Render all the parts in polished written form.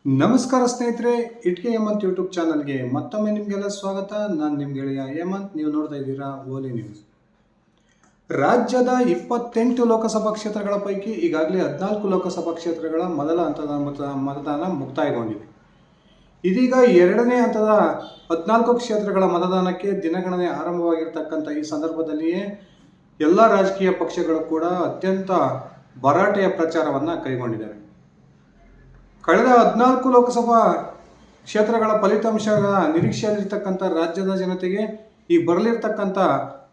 ನಮಸ್ಕಾರ ಸ್ನೇಹಿತರೆ, ಇಟ್ಕೆ ಹೇಮಂತ್ ಯೂಟ್ಯೂಬ್ ಚಾನಲ್ಗೆ ಮತ್ತೊಮ್ಮೆ ನಿಮಗೆಲ್ಲ ಸ್ವಾಗತ. ನಾನು ನಿಮ್ಮ ಗೆಳೆಯ ಹೇಮಂತ್. ನೀವು ನೋಡ್ತಾ ಇದ್ದೀರಾ ಓಲಿ ನ್ಯೂಸ್. ರಾಜ್ಯದ 28 ಲೋಕಸಭಾ ಕ್ಷೇತ್ರಗಳ ಪೈಕಿ ಈಗಾಗಲೇ 14 ಲೋಕಸಭಾ ಕ್ಷೇತ್ರಗಳ ಮೊದಲ ಹಂತದ ಮತದಾನ ಮುಕ್ತಾಯಗೊಂಡಿದೆ. ಇದೀಗ ಎರಡನೇ ಹಂತದ 14 ಕ್ಷೇತ್ರಗಳ ಮತದಾನಕ್ಕೆ ದಿನಗಣನೆ ಆರಂಭವಾಗಿರ್ತಕ್ಕಂಥ ಈ ಸಂದರ್ಭದಲ್ಲಿಯೇ ಎಲ್ಲ ರಾಜಕೀಯ ಪಕ್ಷಗಳು ಕೂಡ ಅತ್ಯಂತ ಭರಾಟೆಯ ಪ್ರಚಾರವನ್ನು ಕೈಗೊಂಡಿದ್ದಾರೆ. ಕಳೆದ 14 ಲೋಕಸಭಾ ಕ್ಷೇತ್ರಗಳ ಫಲಿತಾಂಶಗಳ ನಿರೀಕ್ಷೆಯಲ್ಲಿರ್ತಕ್ಕಂಥ ರಾಜ್ಯದ ಜನತೆಗೆ ಈ ಬರಲಿರ್ತಕ್ಕಂಥ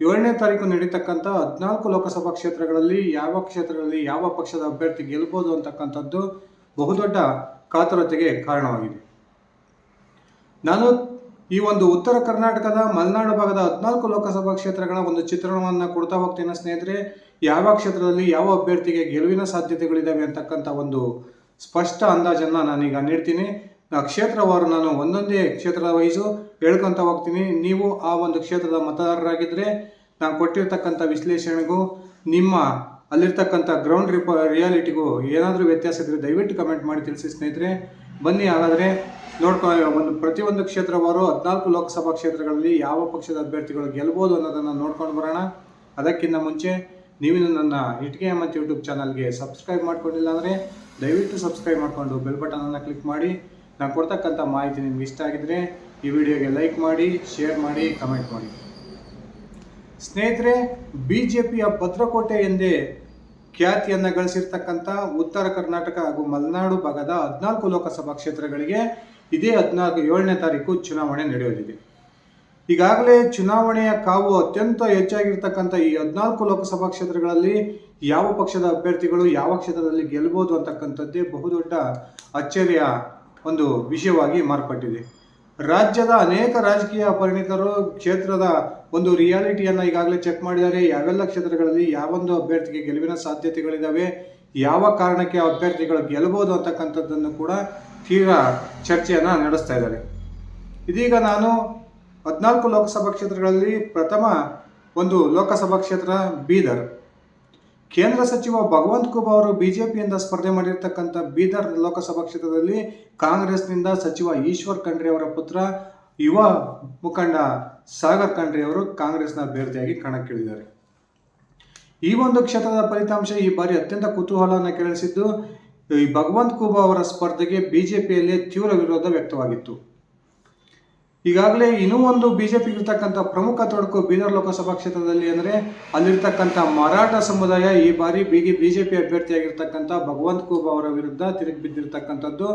7ನೇ ತಾರೀಕು ನಡೀತಕ್ಕಂಥ 14 ಲೋಕಸಭಾ ಕ್ಷೇತ್ರಗಳಲ್ಲಿ ಯಾವ ಪಕ್ಷದ ಅಭ್ಯರ್ಥಿ ಗೆಲ್ಬೋದು ಅಂತಕ್ಕಂಥದ್ದು ಬಹುದೊಡ್ಡ ಕಾತುರತೆಗೆ ಕಾರಣವಾಗಿದೆ. ನಾನು ಈ ಒಂದು ಉತ್ತರ ಕರ್ನಾಟಕದ ಮಲೆನಾಡು ಭಾಗದ 14 ಲೋಕಸಭಾ ಕ್ಷೇತ್ರಗಳ ಒಂದು ಚಿತ್ರಣವನ್ನು ಕೊಡ್ತಾ ಹೋಗ್ತೇನೆ ಸ್ನೇಹಿತರೆ. ಯಾವ ಕ್ಷೇತ್ರದಲ್ಲಿ ಯಾವ ಅಭ್ಯರ್ಥಿಗೆ ಗೆಲುವಿನ ಸಾಧ್ಯತೆಗಳಿದ್ದಾವೆ ಅಂತಕ್ಕಂಥ ಒಂದು ಸ್ಪಷ್ಟ ಅಂದಾಜನ್ನು ನಾನೀಗ ನೀಡ್ತೀನಿ. ಕ್ಷೇತ್ರವಾರು ನಾನು ಒಂದೊಂದೇ ಕ್ಷೇತ್ರದ ವೈಸು ಹೇಳ್ಕೊತ ಹೋಗ್ತೀನಿ. ನೀವು ಆ ಒಂದು ಕ್ಷೇತ್ರದ ಮತದಾರರಾಗಿದ್ದರೆ ನಾನು ಕೊಟ್ಟಿರ್ತಕ್ಕಂಥ ವಿಶ್ಲೇಷಣೆಗೂ ನಿಮ್ಮ ಅಲ್ಲಿರ್ತಕ್ಕಂಥ ಗ್ರೌಂಡ್ ರಿಯಾಲಿಟಿಗೂ ಏನಾದರೂ ವ್ಯತ್ಯಾಸ ಇದ್ದರೆ ದಯವಿಟ್ಟು ಕಮೆಂಟ್ ಮಾಡಿ ತಿಳಿಸಿ ಸ್ನೇಹಿತರೆ. ಬನ್ನಿ ಹಾಗಾದರೆ ಪ್ರತಿಯೊಂದು ಕ್ಷೇತ್ರವಾರು 14 ಲೋಕಸಭಾ ಕ್ಷೇತ್ರಗಳಲ್ಲಿ ಯಾವ ಪಕ್ಷದ ಅಭ್ಯರ್ಥಿಗಳು ಗೆಲ್ಬೋದು ಅನ್ನೋದನ್ನು ನೋಡ್ಕೊಂಡು ಬರೋಣ. ಅದಕ್ಕಿಂತ ಮುಂಚೆ ನೀವು ನನ್ನ ಇಟ್ಕೆ ಹೇಮಂತ್ ಯೂಟ್ಯೂಬ್ ಚಾನಲ್ಗೆ ಸಬ್ಸ್ಕ್ರೈಬ್ ಮಾಡ್ಕೊಂಡಿಲ್ಲ ಅಂದರೆ ದಯವಿಟ್ಟು ಸಬ್ಸ್ಕ್ರೈಬ್ ಮಾಡಿಕೊಂಡು ಬೆಲ್ ಬಟನನ್ನು ಕ್ಲಿಕ್ ಮಾಡಿ. ನಾನು ಕೊಡ್ತಕ್ಕಂಥ ಮಾಹಿತಿ ನಿಮ್ಗೆ ಇಷ್ಟ ಆಗಿದ್ರೆ ಈ ವಿಡಿಯೋಗೆ ಲೈಕ್ ಮಾಡಿ, ಶೇರ್ ಮಾಡಿ, ಕಮೆಂಟ್ ಮಾಡಿ. ಸ್ನೇಹಿತರೆ, BJPಯ ಭದ್ರಕೋಟೆ ಎಂದೇ ಖ್ಯಾತಿಯನ್ನು ಗಳಿಸಿರ್ತಕ್ಕಂಥ ಉತ್ತರ ಕರ್ನಾಟಕ ಹಾಗೂ ಮಲೆನಾಡು ಭಾಗದ 14 ಲೋಕಸಭಾ ಕ್ಷೇತ್ರಗಳಿಗೆ ಇದೇ 7ನೇ ತಾರೀಕು ಚುನಾವಣೆ ನಡೆಯೋದಿದೆ. ಈಗಾಗಲೇ ಚುನಾವಣೆಯ ಕಾವು ಅತ್ಯಂತ ಹೆಚ್ಚಾಗಿರ್ತಕ್ಕಂಥ ಈ 14 ಲೋಕಸಭಾ ಕ್ಷೇತ್ರಗಳಲ್ಲಿ ಯಾವ ಪಕ್ಷದ ಅಭ್ಯರ್ಥಿಗಳು ಯಾವ ಕ್ಷೇತ್ರದಲ್ಲಿ ಗೆಲ್ಬೋದು ಅಂತಕ್ಕಂಥದ್ದೇ ಬಹುದೊಡ್ಡ ಅಚ್ಚರಿಯ ಒಂದು ವಿಷಯವಾಗಿ ಮಾರ್ಪಟ್ಟಿದೆ. ರಾಜ್ಯದ ಅನೇಕ ರಾಜಕೀಯ ಪರಿಣಿತರು ಕ್ಷೇತ್ರದ ಒಂದು ರಿಯಾಲಿಟಿಯನ್ನು ಈಗಾಗಲೇ ಚೆಕ್ ಮಾಡಿದ್ದಾರೆ. ಯಾವೆಲ್ಲ ಕ್ಷೇತ್ರಗಳಲ್ಲಿ ಯಾವೊಂದು ಅಭ್ಯರ್ಥಿಗೆ ಗೆಲುವಿನ ಸಾಧ್ಯತೆಗಳಿದ್ದಾವೆ, ಯಾವ ಕಾರಣಕ್ಕೆ ಅಭ್ಯರ್ಥಿಗಳು ಗೆಲ್ಲಬಹುದು ಅಂತಕ್ಕಂಥದ್ದನ್ನು ಕೂಡ ತೀವ್ರ ಚರ್ಚೆಯನ್ನು ನಡೆಸ್ತಾ ಇದ್ದಾರೆ. ಇದೀಗ ನಾನು 14 ಲೋಕಸಭಾ ಕ್ಷೇತ್ರಗಳಲ್ಲಿ ಪ್ರಥಮ ಒಂದು ಲೋಕಸಭಾ ಕ್ಷೇತ್ರ ಬೀದರ್. ಕೇಂದ್ರ ಸಚಿವ ಭಗವಂತ್ ಖೂಬಾ ಅವರು BJPಯಿಂದ ಸ್ಪರ್ಧೆ ಮಾಡಿರ್ತಕ್ಕಂಥ ಬೀದರ್ ಲೋಕಸಭಾ ಕ್ಷೇತ್ರದಲ್ಲಿ ಕಾಂಗ್ರೆಸ್ನಿಂದ ಸಚಿವ ಈಶ್ವರ್ ಖಂಡ್ರೆ ಅವರ ಪುತ್ರ ಯುವ ಮುಖಂಡ ಸಾಗರ್ ಖಂಡ್ರೆ ಅವರು ಕಾಂಗ್ರೆಸ್ನ ಅಭ್ಯರ್ಥಿಯಾಗಿ ಕಣಕ್ಕಿಳಿದಿದ್ದಾರೆ. ಈ ಒಂದು ಕ್ಷೇತ್ರದ ಫಲಿತಾಂಶ ಈ ಬಾರಿ ಅತ್ಯಂತ ಕುತೂಹಲವನ್ನು ಕೆರಳಿಸಿದ್ದು, ಈ ಭಗವಂತ್ ಖೂಬಾ ಅವರ ಸ್ಪರ್ಧೆಗೆ BJPಯಲ್ಲಿ ತೀವ್ರ ವಿರೋಧ ವ್ಯಕ್ತವಾಗಿತ್ತು. ಈಗಾಗಲೇ ಇನ್ನೂ ಒಂದು BJP ಇರ್ತಕ್ಕಂಥ ಪ್ರಮುಖ ತೊಡಕು ಬೀದರ್ ಲೋಕಸಭಾ ಕ್ಷೇತ್ರದಲ್ಲಿ ಅಂದರೆ ಅಲ್ಲಿರ್ತಕ್ಕಂಥ ಮರಾಠ ಸಮುದಾಯ ಈ ಬಾರಿ BJP ಅಭ್ಯರ್ಥಿಯಾಗಿರ್ತಕ್ಕಂಥ ಭಗವಂತ್ ಖೂಬಾ ಅವರ ವಿರುದ್ಧ ತಿರುಗಿ ಬಿದ್ದಿರ್ತಕ್ಕಂಥದ್ದು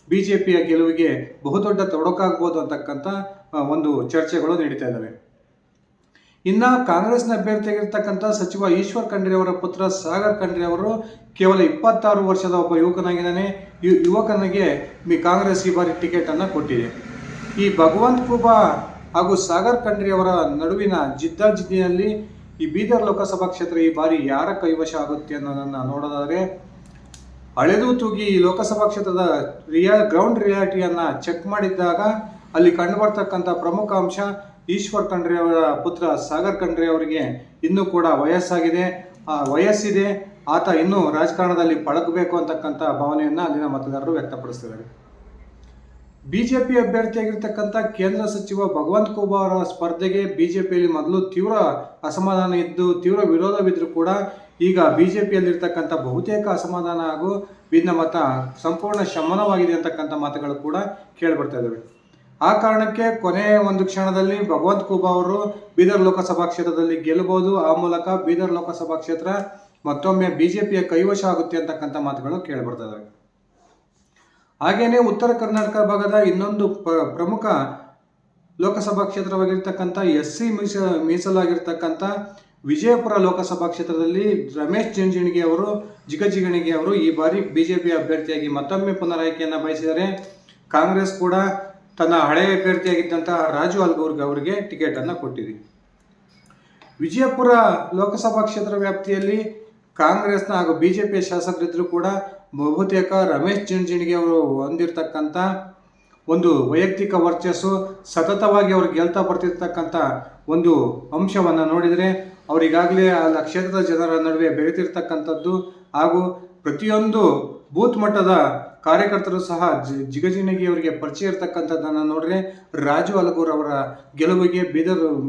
BJPಯ ಗೆಲುವಿಗೆ ಬಹುದೊಡ್ಡ ತೊಡಕಾಗ್ಬೋದು ಅಂತಕ್ಕಂಥ ಒಂದು ಚರ್ಚೆಗಳು ನಡೀತಾ ಇದ್ದಾವೆ. ಇನ್ನು ಕಾಂಗ್ರೆಸ್ನ ಅಭ್ಯರ್ಥಿಯಾಗಿರ್ತಕ್ಕಂಥ ಸಚಿವ ಈಶ್ವರ್ ಖಂಡ್ರೆ ಅವರ ಪುತ್ರ ಸಾಗರ್ ಖಂಡ್ರೆ ಅವರು ಕೇವಲ 26 ವರ್ಷದ ಒಬ್ಬ ಯುವಕನಾಗಿದ್ದಾನೆ. ಯುವಕನಿಗೆ ಕಾಂಗ್ರೆಸ್ ಈ ಬಾರಿ ಟಿಕೆಟನ್ನು ಕೊಟ್ಟಿದೆ. ಈ ಭಗವಂತ್ ಖೂಬಾ ಹಾಗೂ ಸಾಗರ್ ಖಂಡ್ರೆ ಅವರ ನಡುವಿನ ಜಿದ್ದಾಜಿದ್ದಿಯಲ್ಲಿ ಈ ಬೀದರ್ ಲೋಕಸಭಾ ಕ್ಷೇತ್ರ ಈ ಬಾರಿ ಯಾರ ಕೈವಶ ಆಗುತ್ತೆ ಅನ್ನೋದನ್ನು ನೋಡೋದಾದರೆ, ಅಳೆದು ತೂಗಿ ಈ ಲೋಕಸಭಾ ಕ್ಷೇತ್ರದ ಗ್ರೌಂಡ್ ರಿಯಾಲಿಟಿಯನ್ನು ಚೆಕ್ ಮಾಡಿದ್ದಾಗ ಅಲ್ಲಿ ಕಂಡುಬರ್ತಕ್ಕಂಥ ಪ್ರಮುಖ ಅಂಶ ಈಶ್ವರ್ ಖಂಡ್ರೆ ಅವರ ಪುತ್ರ ಸಾಗರ್ ಖಂಡ್ರೆ ಅವರಿಗೆ ಇನ್ನೂ ಕೂಡ ವಯಸ್ಸಿದೆ, ಆತ ಇನ್ನೂ ರಾಜಕಾರಣದಲ್ಲಿ ಪಳಗಬೇಕು ಅಂತಕ್ಕಂಥ ಭಾವನೆಯನ್ನು ಅಲ್ಲಿನ ಮತದಾರರು ವ್ಯಕ್ತಪಡಿಸ್ತಿದ್ದಾರೆ. BJP ಅಭ್ಯರ್ಥಿಯಾಗಿರ್ತಕ್ಕಂಥ ಕೇಂದ್ರ ಸಚಿವ ಭಗವಂತ್ ಖೂಬಾ ಅವರ ಸ್ಪರ್ಧೆಗೆ BJPಯಲ್ಲಿ ಮೊದಲು ತೀವ್ರ ಅಸಮಾಧಾನ ಇದ್ದು ತೀವ್ರ ವಿರೋಧವಿದ್ದರೂ ಕೂಡ ಈಗ BJPಯಲ್ಲಿರ್ತಕ್ಕಂಥ ಬಹುತೇಕ ಅಸಮಾಧಾನ ಹಾಗೂ ಭಿನ್ನಮತ ಸಂಪೂರ್ಣ ಶಮನವಾಗಿದೆ ಅಂತಕ್ಕಂಥ ಮಾತುಗಳು ಕೂಡ ಕೇಳಿಬರ್ತಾ ಇದ್ದಾವೆ. ಆ ಕಾರಣಕ್ಕೆ ಕೊನೆಯ ಒಂದು ಕ್ಷಣದಲ್ಲಿ ಭಗವಂತ್ ಖೂಬಾ ಅವರು ಬೀದರ್ ಲೋಕಸಭಾ ಕ್ಷೇತ್ರದಲ್ಲಿ ಗೆಲ್ಲಬಹುದು. ಆ ಮೂಲಕ ಬೀದರ್ ಲೋಕಸಭಾ ಕ್ಷೇತ್ರ ಮತ್ತೊಮ್ಮೆ BJPಯ ಕೈವಶ ಆಗುತ್ತೆ ಅಂತಕ್ಕಂಥ ಮಾತುಗಳು ಕೇಳಿಬರ್ತಾ ಇದ್ದಾವೆ. ಹಾಗೇನೆ ಉತ್ತರ ಕರ್ನಾಟಕ ಭಾಗದ ಇನ್ನೊಂದು ಪ್ರಮುಖ ಲೋಕಸಭಾ ಕ್ಷೇತ್ರವಾಗಿರ್ತಕ್ಕಂಥ SC ಮೀಸಲಾಗಿರ್ತಕ್ಕಂಥ ವಿಜಯಪುರ ಲೋಕಸಭಾ ಕ್ಷೇತ್ರದಲ್ಲಿ ರಮೇಶ್ ಜಿಗಜಿಣಗಿ ಅವರು ಈ ಬಾರಿ BJP ಅಭ್ಯರ್ಥಿಯಾಗಿ ಮತ್ತೊಮ್ಮೆ ಪುನರಾಯ್ಕೆಯನ್ನು ಬಯಸಿದ್ದಾರೆ. ಕಾಂಗ್ರೆಸ್ ಕೂಡ ತನ್ನ ಹಳೆಯ ಅಭ್ಯರ್ಥಿಯಾಗಿದ್ದಂತಹ ರಾಜು ಅಲ್ಗೂರ್ಗ್ ಅವರಿಗೆ ಟಿಕೆಟನ್ನು ಕೊಟ್ಟಿದೆ. ವಿಜಯಪುರ ಲೋಕಸಭಾ ಕ್ಷೇತ್ರ ವ್ಯಾಪ್ತಿಯಲ್ಲಿ ಕಾಂಗ್ರೆಸ್ನ ಹಾಗೂ BJP ಶಾಸಕರಿದ್ದರೂ ಕೂಡ ಬಹುತೇಕ ರಮೇಶ್ ಜಿಗಜಿಣಗಿ ಅವರು ಹೊಂದಿರತಕ್ಕಂಥ ಒಂದು ವೈಯಕ್ತಿಕ ವರ್ಚಸ್ಸು, ಸತತವಾಗಿ ಅವರು ಗೆಲ್ತಾ ಬರ್ತಿರ್ತಕ್ಕಂಥ ಒಂದು ಅಂಶವನ್ನು ನೋಡಿದರೆ ಅವರಿಗಾಗಲೇ ಆ ಕ್ಷೇತ್ರದ ಜನರ ನಡುವೆ ಬೆರೆತಿರ್ತಕ್ಕಂಥದ್ದು ಹಾಗೂ ಪ್ರತಿಯೊಂದು ಬೂತ್ ಮಟ್ಟದ ಕಾರ್ಯಕರ್ತರು ಸಹ ಜಿಗಜಿಣಗಿ ಅವರಿಗೆ ಪರಿಚಯ ಇರತಕ್ಕಂಥದ್ದನ್ನು ನೋಡಿದ್ರೆ ರಾಜು ಅಲಗೂರ್ ಅವರ ಗೆಲುವಿಗೆ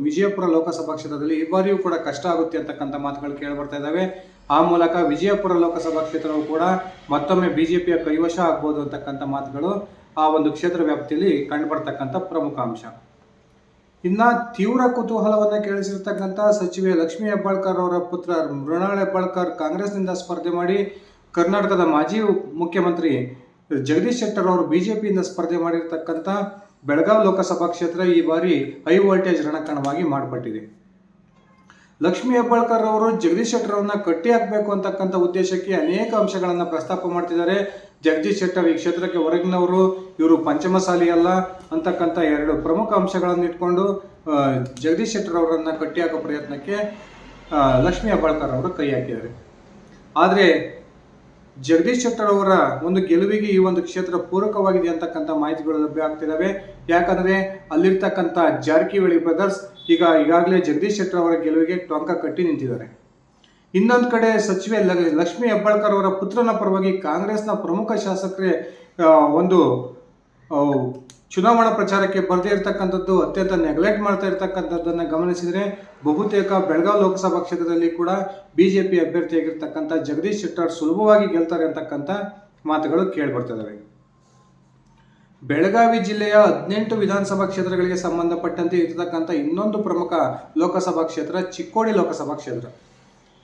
ವಿಜಯಪುರ ಲೋಕಸಭಾ ಕ್ಷೇತ್ರದಲ್ಲಿ ಈ ಬಾರಿಯೂ ಕೂಡ ಕಷ್ಟ ಆಗುತ್ತೆ ಅಂತಕ್ಕಂಥ ಮಾತುಗಳು ಕೇಳಿ ಬರ್ತಾ ಇದ್ದಾವೆ. ಆ ಮೂಲಕ ವಿಜಯಪುರ ಲೋಕಸಭಾ ಕ್ಷೇತ್ರವು ಕೂಡ ಮತ್ತೊಮ್ಮೆ ಬಿಜೆಪಿಯ ಕೈವಶ ಆಗ್ಬೋದು ಅಂತಕ್ಕಂಥ ಮಾತುಗಳು ಆ ಒಂದು ಕ್ಷೇತ್ರ ವ್ಯಾಪ್ತಿಯಲ್ಲಿ ಕಂಡುಬರ್ತಕ್ಕಂಥ ಪ್ರಮುಖ ಅಂಶ. ಇನ್ನ ತೀವ್ರ ಕುತೂಹಲವನ್ನ ಕೇಳಿಸಿರ್ತಕ್ಕಂಥ ಸಚಿವೆ ಲಕ್ಷ್ಮೀ ಹೆಬ್ಬಾಳ್ಕರ್ ಅವರ ಪುತ್ರ ಮೃಣಾಲ್ ಹೆಬ್ಬಾಳ್ಕರ್ ಕಾಂಗ್ರೆಸ್ನಿಂದ ಸ್ಪರ್ಧೆ ಮಾಡಿ ಕರ್ನಾಟಕದ ಮಾಜಿ ಮುಖ್ಯಮಂತ್ರಿ ಜಗದೀಶ್ ಶೆಟ್ಟರ್ ಅವರು ಬಿಜೆಪಿಯಿಂದ ಸ್ಪರ್ಧೆ ಮಾಡಿರ್ತಕ್ಕಂಥ ಬೆಳಗಾವಿ ಲೋಕಸಭಾ ಕ್ಷೇತ್ರ ಈ ಬಾರಿ ಹೈ ವೋಲ್ಟೇಜ್ ರಣಕಣವಾಗಿ ಮಾರ್ಪಟ್ಟಿದೆ. ಲಕ್ಷ್ಮೀ ಹೆಬ್ಬಾಳ್ಕರ್ ಅವರು ಜಗದೀಶ್ ಶೆಟ್ಟರ್ ಅವರನ್ನ ಕಟ್ಟಿ ಹಾಕಬೇಕು ಅಂತಕ್ಕಂಥ ಉದ್ದೇಶಕ್ಕೆ ಅನೇಕ ಅಂಶಗಳನ್ನು ಪ್ರಸ್ತಾಪ ಮಾಡ್ತಿದ್ದಾರೆ. ಜಗದೀಶ್ ಶೆಟ್ಟರ್ ಈ ಕ್ಷೇತ್ರಕ್ಕೆ ಹೊರಗಿನವರು, ಇವರು ಪಂಚಮಸಾಲಿ ಅಲ್ಲ ಅಂತಕ್ಕಂಥ ಎರಡು ಪ್ರಮುಖ ಅಂಶಗಳನ್ನು ಇಟ್ಕೊಂಡು ಜಗದೀಶ್ ಶೆಟ್ಟರ್ ಅವರನ್ನ ಕಟ್ಟಿ ಹಾಕೋ ಪ್ರಯತ್ನಕ್ಕೆ ಲಕ್ಷ್ಮೀ ಹೆಬ್ಬಾಳ್ಕರ್ ಅವರು ಕೈ ಹಾಕಿದ್ದಾರೆ. ಆದರೆ ಜಗದೀಶ್ ಶೆಟ್ಟರ್ ಅವರ ಒಂದು ಗೆಲುವಿಗೆ ಈ ಒಂದು ಕ್ಷೇತ್ರ ಪೂರಕವಾಗಿದೆ ಅಂತಕ್ಕಂಥ ಮಾಹಿತಿಗಳು ಲಭ್ಯ ಆಗ್ತಿದ್ದಾವೆ. ಯಾಕಂದ್ರೆ ಅಲ್ಲಿರ್ತಕ್ಕಂಥ ಜಾರಕಿಹೊಳಿ ಬ್ರದರ್ಸ್ ಈಗಾಗಲೇ ಜಗದೀಶ್ ಶೆಟ್ಟರ್ ಅವರ ಗೆಲುವಿಗೆ ಟೊಂಕ ಕಟ್ಟಿ ನಿಂತಿದ್ದಾರೆ. ಇನ್ನೊಂದು ಕಡೆ ಸಚಿವೆ ಲಕ್ಷ್ಮೀ ಹೆಬ್ಬಾಳ್ಕರ್ ಅವರ ಪುತ್ರನ ಪರವಾಗಿ ಕಾಂಗ್ರೆಸ್ನ ಪ್ರಮುಖ ಶಾಸಕರೇ ಒಂದು ಚುನಾವಣಾ ಪ್ರಚಾರಕ್ಕೆ ಬರದೇ ಇರತಕ್ಕಂಥದ್ದು, ಅತ್ಯಂತ ನೆಗ್ಲೆಕ್ಟ್ ಮಾಡ್ತಾ ಇರತಕ್ಕಂಥದ್ದನ್ನು ಗಮನಿಸಿದರೆ ಬಹುತೇಕ ಬೆಳಗಾವಿ ಲೋಕಸಭಾ ಕ್ಷೇತ್ರದಲ್ಲಿ ಕೂಡ ಬಿಜೆಪಿ ಅಭ್ಯರ್ಥಿಯಾಗಿರ್ತಕ್ಕಂಥ ಜಗದೀಶ್ ಶೆಟ್ಟರ್ ಸುಲಭವಾಗಿ ಗೆಲ್ತಾರೆ ಅಂತಕ್ಕಂಥ ಮಾತುಗಳು ಕೇಳಿಬರ್ತವೆ. ಬೆಳಗಾವಿ ಜಿಲ್ಲೆಯ 18 ವಿಧಾನಸಭಾ ಕ್ಷೇತ್ರಗಳಿಗೆ ಸಂಬಂಧಪಟ್ಟಂತೆ ಇರತಕ್ಕಂಥ ಇನ್ನೊಂದು ಪ್ರಮುಖ ಲೋಕಸಭಾ ಕ್ಷೇತ್ರ ಚಿಕ್ಕೋಡಿ ಲೋಕಸಭಾ ಕ್ಷೇತ್ರ.